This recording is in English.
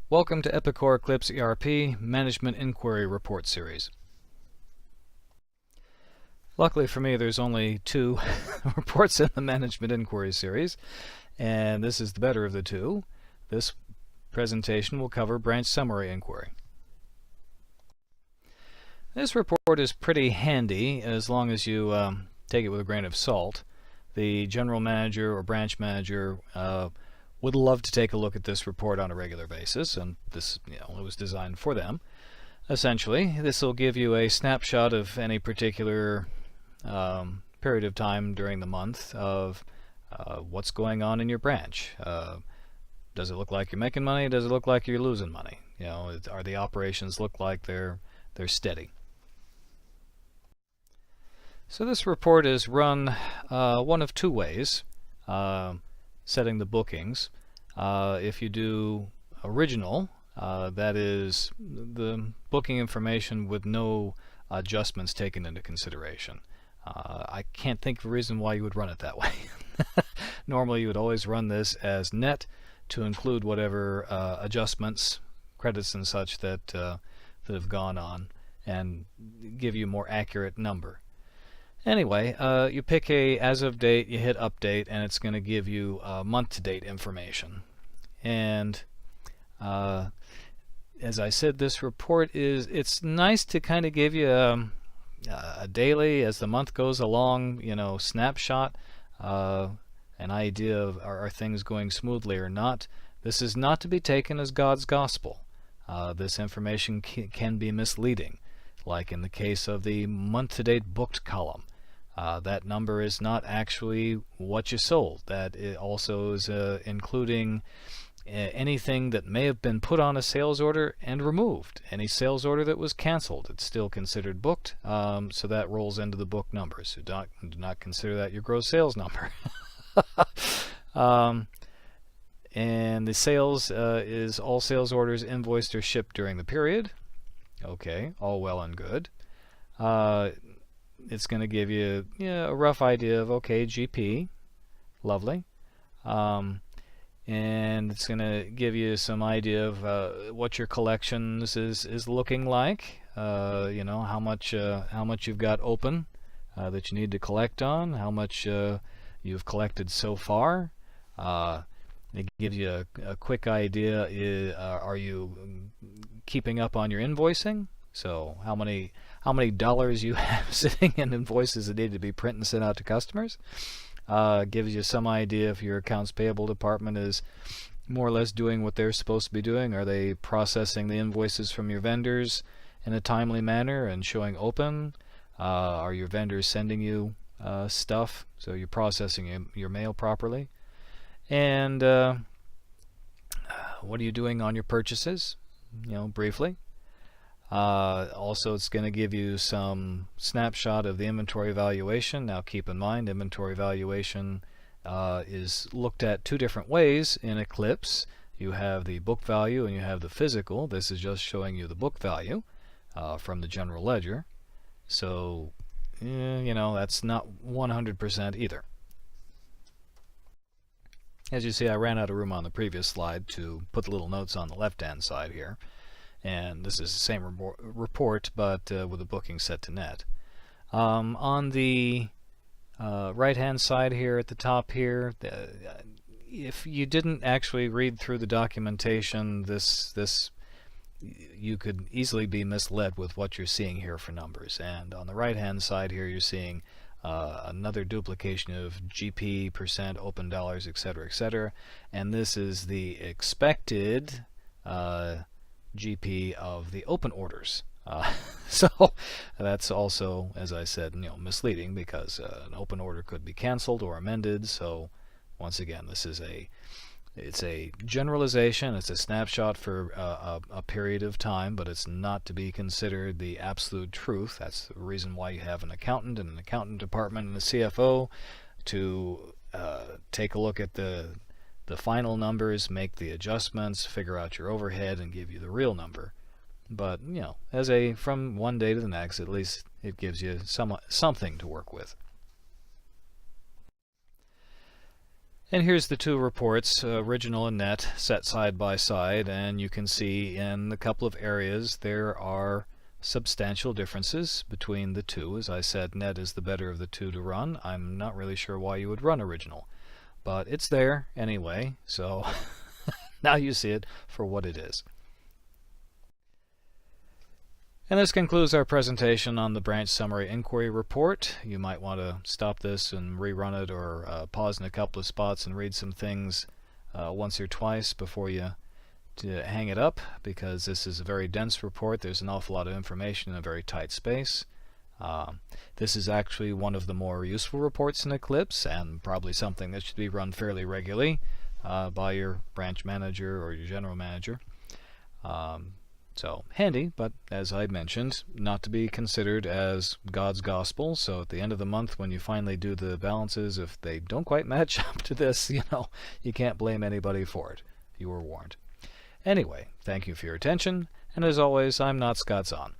Welcome to Epicor Eclipse ERP Management Inquiry Report Series. Luckily for me, there's only two reports in the Management Inquiry Series, and this is the better of the two. This presentation will cover Branch Summary Inquiry. This report is pretty handy as long as you take it with a grain of salt. The general manager or branch manager would love to take a look at this report on a regular basis, and this, it was designed for them. Essentially, this will give you a snapshot of any particular period of time during the month of what's going on in your branch. Does it look like you're making money? Does it look like you're losing money? Are the operations look like they're steady? So this report is run one of two ways. Setting the bookings. If you do original, that is the booking information with no adjustments taken into consideration. I can't think of a reason why you would run it that way. Normally you would always run this as net to include whatever adjustments, credits and such that have gone on and give you a more accurate number. Anyway, you pick a as of date, you hit update, and it's going to give you month to date information. And as I said, this report it's nice to kind of give you a daily, as the month goes along, snapshot, an idea of are things going smoothly or not. This is not to be taken as God's gospel. This information can be misleading, like in the case of the month to date booked column. That number is not actually what you sold. That it also is including anything that may have been put on a sales order and removed. Any sales order that was canceled, it's still considered booked, so that rolls into the book numbers. So do not consider that your gross sales number. And the sales is all sales orders invoiced or shipped during the period. Okay, all well and good. It's going to give you a rough idea of, okay, GP, lovely, and it's going to give you some idea of what your collections is looking like. How much you've got open that you need to collect on, how much you've collected so far. It gives you a quick idea. Are you keeping up on your invoicing? So how many dollars you have sitting in invoices that need to be printed and sent out to customers. Gives you some idea if your accounts payable department is more or less doing what they're supposed to be doing. Are they processing the invoices from your vendors in a timely manner and showing open? Are your vendors sending you stuff, so you're processing your mail properly? And what are you doing on your purchases? Briefly. Also, it's going to give you some snapshot of the inventory valuation. Now keep in mind, inventory valuation is looked at two different ways in Eclipse. You have the book value and you have the physical. This is just showing you the book value from the general ledger. So, that's not 100% either. As you see, I ran out of room on the previous slide to put the little notes on the left-hand side here. And this is the same report, but with the booking set to net. On the right-hand side here at the top here, if you didn't actually read through the documentation, you could easily be misled with what you're seeing here for numbers. And on the right-hand side here, you're seeing another duplication of GP, percent, open dollars, etc., etc. And this is the expected GP of the open orders. So that's also, as I said, misleading, because an open order could be canceled or amended. So once again, it's a generalization. It's a snapshot for a period of time, but it's not to be considered the absolute truth. That's the reason why you have an accountant and an accountant department and a CFO to take a look at the final numbers, make the adjustments, figure out your overhead, and give you the real number. But from one day to the next, at least it gives you something to work with. And here's the two reports, original and net, set side by side, and you can see in a couple of areas there are substantial differences between the two. As I said, net is the better of the two to run. I'm not really sure why you would run original, but it's there anyway, so now you see it for what it is. And this concludes our presentation on the Branch Summary Inquiry Report. You might want to stop this and rerun it, or pause in a couple of spots and read some things once or twice before you hang it up, because this is a very dense report. There's an awful lot of information in a very tight space. This is actually one of the more useful reports in Eclipse, and probably something that should be run fairly regularly by your branch manager or your general manager. So handy, but as I mentioned, not to be considered as God's gospel. So at the end of the month, when you finally do the balances, if they don't quite match up to this, you can't blame anybody for it. You were warned. Anyway, thank you for your attention, and as always, I'm not Scott Zahn.